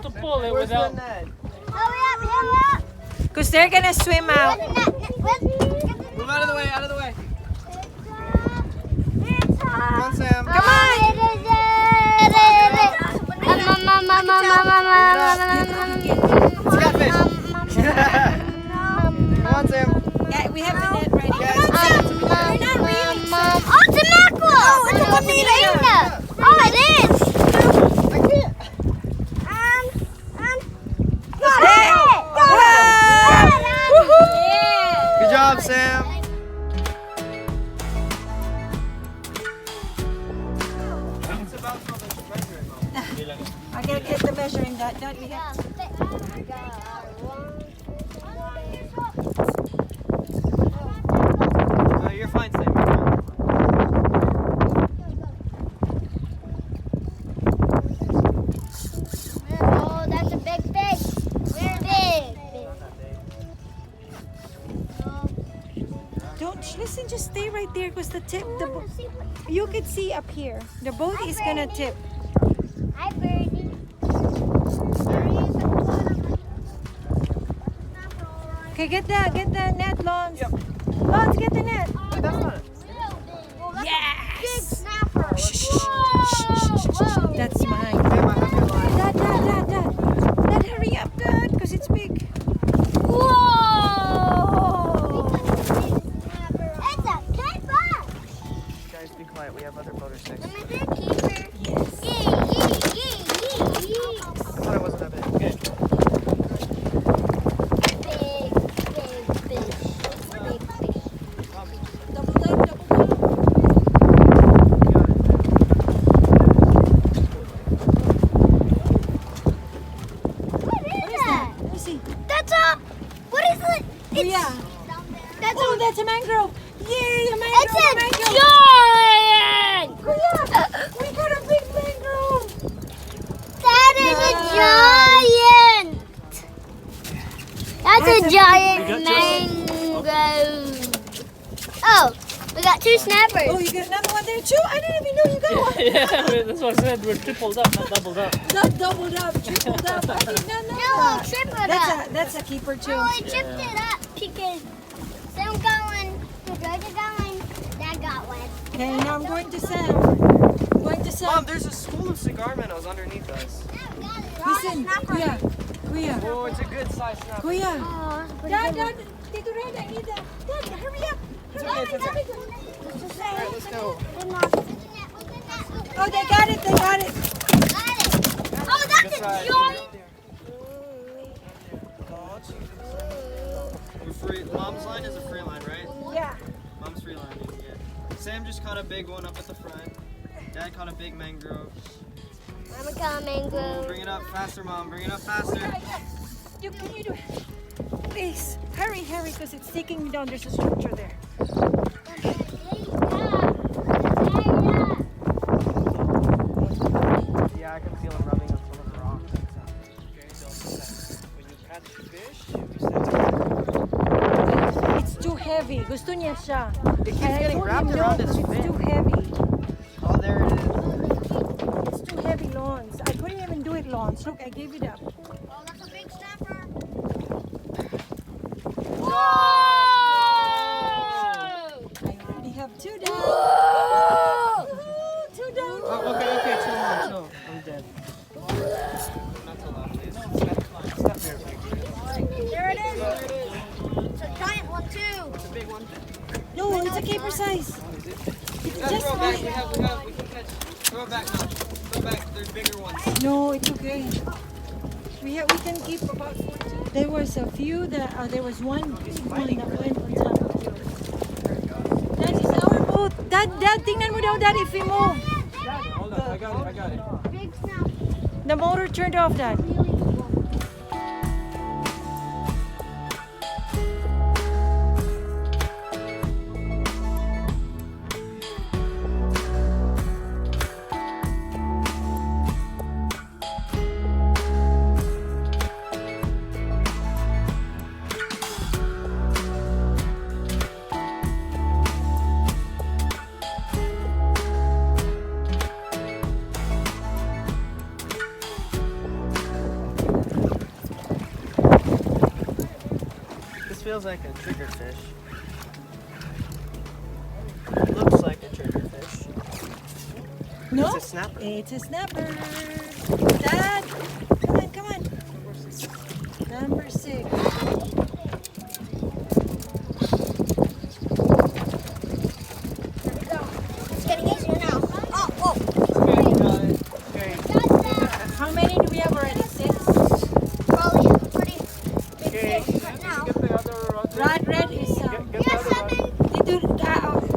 to pull it Where's without. the net? Hurry up. Because they're gonna swim out. Move out of the way, out of the way. Come on, Sam. Come on! It's catfish. Come on, Sam. Yeah, we have the net ready. Yeah, Come on, Sam. You're not really Oh, it's a mackerel! Oh, it's a bonita! Oh, it is! I can't. Got it! Good job, Sam. It's about how much measuring. I gotta get the measuring that. We have No, you're fine, Sam. You're fine. Oh, that's a big fish. Very big. Don't listen. Just stay right there because the tip. You can see up here. The boat is gonna tip. Hi, Birdie. Okay, get the net, Lons. Yep. Lons, get the net. Wait, that's not it. Yes. Big snapper. Whoa. That's mine. Sam, I have your line. Dad, hurry up, Dad, because it's big. Whoa. It's a keeper. Guys, be quiet. We have other boaters next. I'm a big keeper. Yes. Yee. I thought it wasn't that big. Okay. Big fish. Big fish. Double dive. What is that? Let me see. That's a. What is it? It's Yeah. That's Oh, a. that's a mangrove. Yay, a It's mangrove. a giant. Kuya, we got a big mangrove. That is a giant. That's a giant mangrove. Oh, we got two snappers. Oh, you got another one there too? I didn't even know you got one. Yeah, that's what I said. We're tripled up, not doubled up. Not doubled up, tripled up. I did not know No, that. triple it up. That's a keeper too. No, I tripped it up because Sam got one, Georgia got one, Dad got one. Okay, now I'm going to Sam. Mom, there's a school of cigar minnows underneath us. Listen, Kuya. Oh, it's a good size snapper. Kuya. Oh, Dad, Tito Red, I need that. Dad, hurry up. It's okay, it's okay. Alright, let's go. Oh, they got it. Oh, that's Good a size. giant. Mom's line is a free line, right? Yeah. Mom's free line, yeah. Sam just caught a big one up at the front. Dad caught a big mangrove. I'm a coming, Bring it up faster, Mom. Bring it up faster. Can you do it? Please, hurry, because it's taking me down. There's a structure there. Yeah, I can feel it rubbing on some of the rocks. Okay, so when you catch the fish, you It's too heavy. Gusto niya siya. It keeps getting wrapped around his It's fin. too heavy. Oh, there it is. It's too heavy, Lawns. I couldn't even do it, Lawns. Look, I gave it up. Oh, that's a big snapper. I already have two down. Two down. Oh, okay, chill, Mom, chill. I'm dead. Not so loud, please. That's fine. Stop there, There it is. It's a giant one, too. It's a big one. No, it's a caper size. It's Let's just throw it back. fine. We can catch. Throw it back now. Throw it back. There's bigger ones. No, it's okay. We can keep about 14. There was a few that there was one big one that went on top of yours. That is our boat. Dad, tingnan mo daw, Dad, if we move. Hold on. I got it. Big snapper. The motor turned off, Dad. feels like a triggerfish. Looks like a triggerfish. No, It's a snapper. it's a snapper. Dad, come on. Number 6. It's getting easier now. Oh, whoa. How many do we have already? 6. Probably a pretty big fish right now. Rod red is Yeah, 7.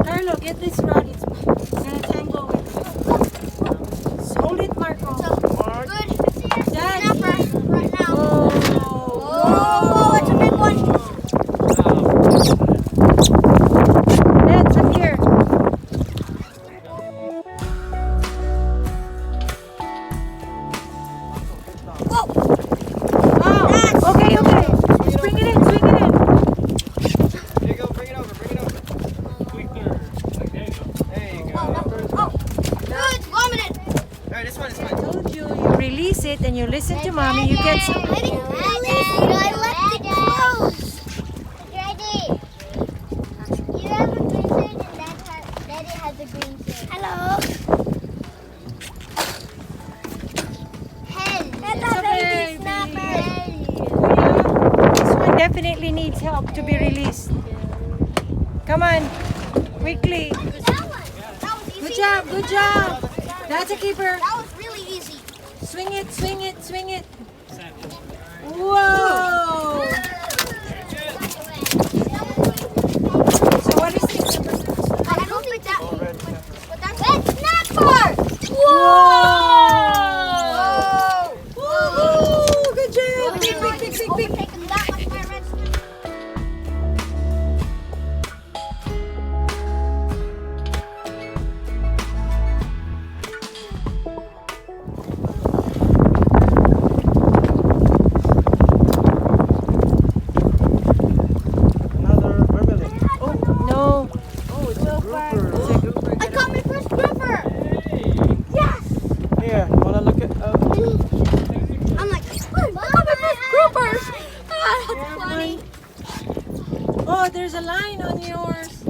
Carlo, get this rod. It's gonna tangle with. Hold it, Marco. So, good. Dad. Snapper right now. Whoa. Oh, it's a big one. Dad, come here. Whoa. Oh, okay. Just bring it in. Here you go, bring it over. Quicker. Like, there you go. There you go. Oh, good. It's vomited. Alright, this one is I fine. told you, you release it and you listen to mommy. You get some. I didn't release it. I left it closed. Daddy, you have a green shirt and Daddy has a green shirt. Hello. Hen. That's It's a okay, baby snapper. This one definitely needs help to be released. Come on, quickly. That one. That was easy. Good job. That's a keeper. That was really easy. Swing it. Whoa. So what is this? I don't think that one. Red snapper. But that's red snapper. Whoa. Woohoo. Good job. Big. Overtaken that one by red snapper. Another vermilion. No. Oh, it's a grouper. I caught my first grouper. Yes. Here, wanna look at? I'm like, oh, I caught my first groupers. Ah, that's funny. Oh, there's a line on yours.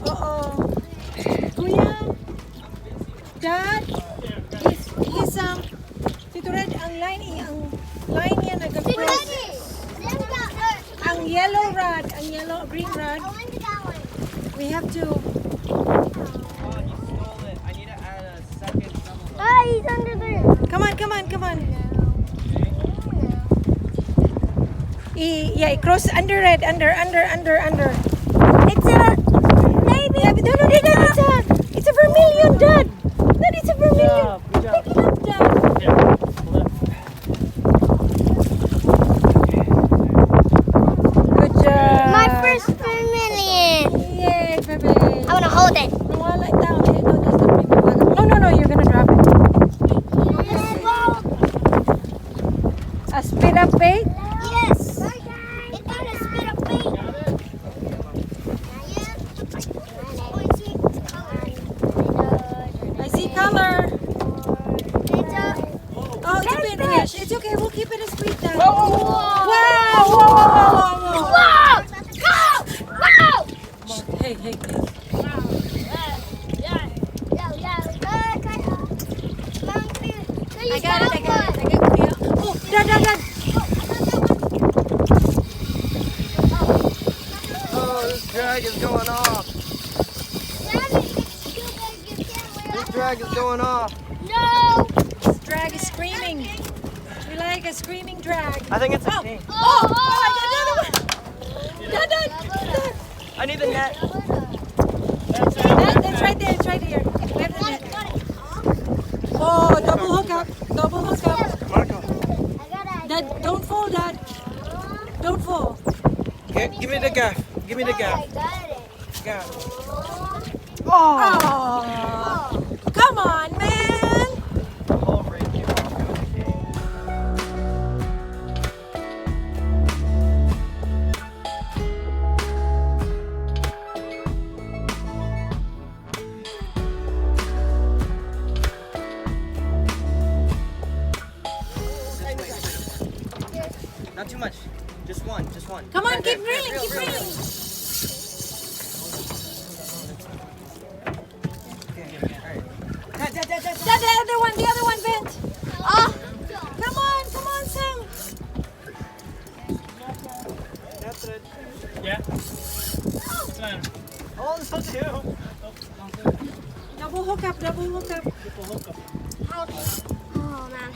Uh-oh. Kuya? Dad? He's Tito Red, ang line niya nag-press. Ang yellow rod, green rod, we have to, Oh, you stole it. I need to add a second double. Ah, he's under there. come on. Cross under red, under. It's a baby. Yeah, but no, it's a vermilion, Dad. Dad, it's a vermilion. Good job. Pick it up, Dad. Yeah. Hold up. Good job. My first vermilion. Yay, baby. I want to hold it. Nawala it down. No, just the bring it back up. No, you're gonna drop it. A spit up bait? Yes. It got a spit up bait. I see color. It's a Oh, it's a big fish. It's okay. We'll keep it as sweet now. Whoa! Whoa. Wow! Go! Wow! Hey. I got it. Oh, Dad. Oh, this drag is going off. This drag is going off. No! This drag is screaming. We like a screaming drag. I think it's a Oh. king. Oh, Dad. I need the net. That's right there. It's right here. We have the net. Oh, double hook up. Marco, Dad, don't fall, Dad. Don't fall. give me the gaff. Give me the gaff. Gaff. Oh, come on, man. The whole rig came off. It was a king. Not too much. Just one, just one. Come on, Right keep there. reeling, Reel, keep reel, reeling. reel. Okay, alright. The other one bent. Oh, Come on, Sam. That's it. Yeah. Slam. Oh, this one too. Double hook up. oh man.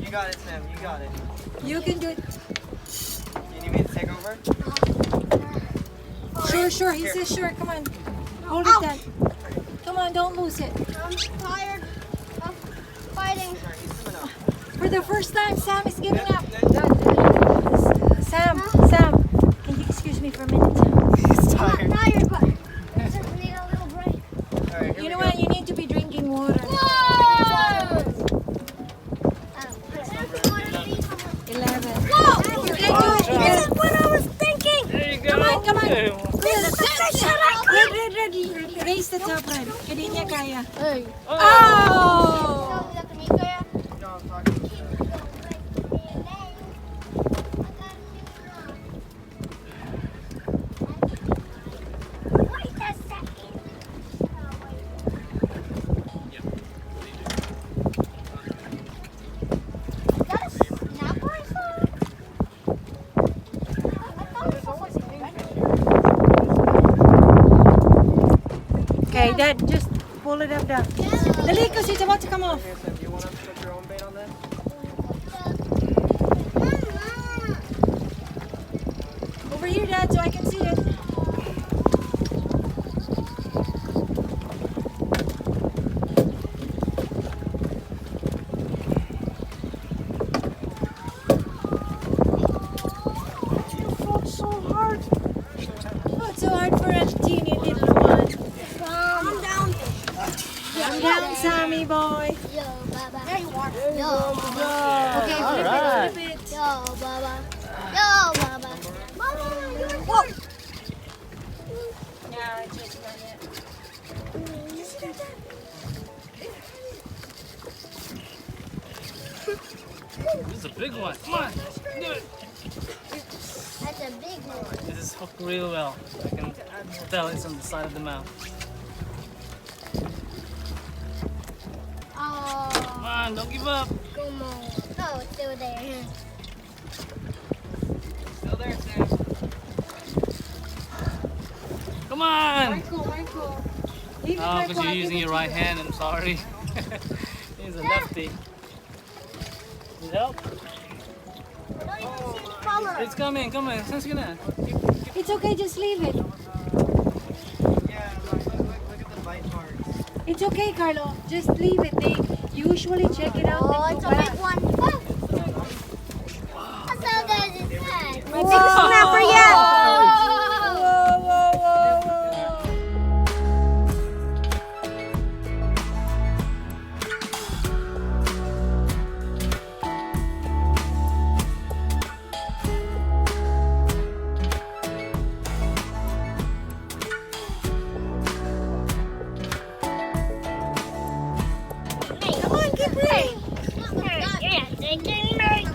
You got it, Sam. You got it. You can do it. You need me to take over? Sure. He says sure. Come on. Hold it down. Come on, don't lose it. I'm tired of fighting. Sorry, he's coming up. For the first time, Sam is giving up. Sam, can you excuse me for a minute? He's I'm tired. not tired, but I just need a little break. Alright, here You we know go. what? You need to be drinking water. Whoa! 11. Whoa! You can do it. This is what I was thinking. There you go. Come on. Okay. Red. Raise the top, Red. Hindi niya kaya. Hey. Oh! No, I'm talking to Wait a second. Is that a snapper I saw? I thought it was something better. Okay, Dad, just pull it up down. Dali, because it's about to come off. Here, Sam, do you want to put your own bait on this? Over here, Dad, so I can see it. Oh, it's so hard for a teeny little one. Calm down. Calm down, Sammy boy. Yo, Baba. There you are. Yo, Baba. Okay, Alright. flip it. Yo, Baba. Yo, Baba. Mama, you're whoa. Yeah, I just got it. This is a big one. Come on. Do it. That's a big one. This is hooked real well. I can tell it's on the side of the mouth. Oh, Come on, don't give up. come on. Oh, it's still there. Still there, Sam. Come on. Michael. Leave it, Oh, Michael. because you're I'll using give your it right to you. hand. I'm sorry. He's a lefty. Need help? I don't even see the color. It's coming. Come on. Sense gonna. It's okay, just leave it. Yeah, look at the bite marks. It's okay, Carlo. Just leave it. They usually check it out. Oh, Then it's go a back. big one. That's how there's his head. My big snapper yet. Come on, keep reading. Yeah, they can make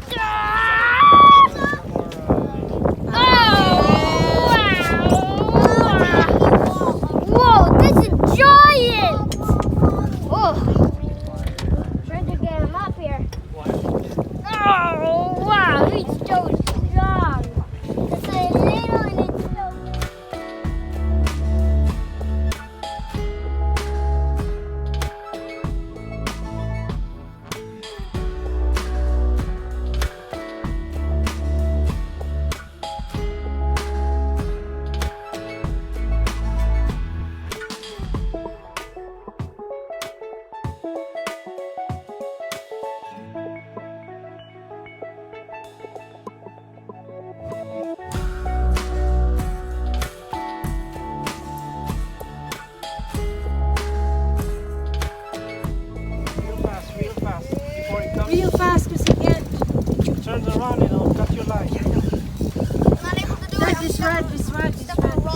Whoa, this is giant! Oh, trying to get him up here. Oh, wow, he's so strong. It's a little and it's so Real fast. Before it comes, Real fast, because he can't. turns around and it'll cut your line. I'm not able to do it. This rod.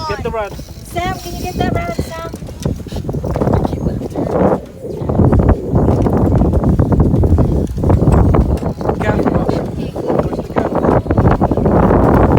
Get the rod. Sam, can you get that rod, Sam? Gaff. Where's the gaff?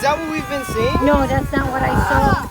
that what we've been seeing? No, that's not what I saw.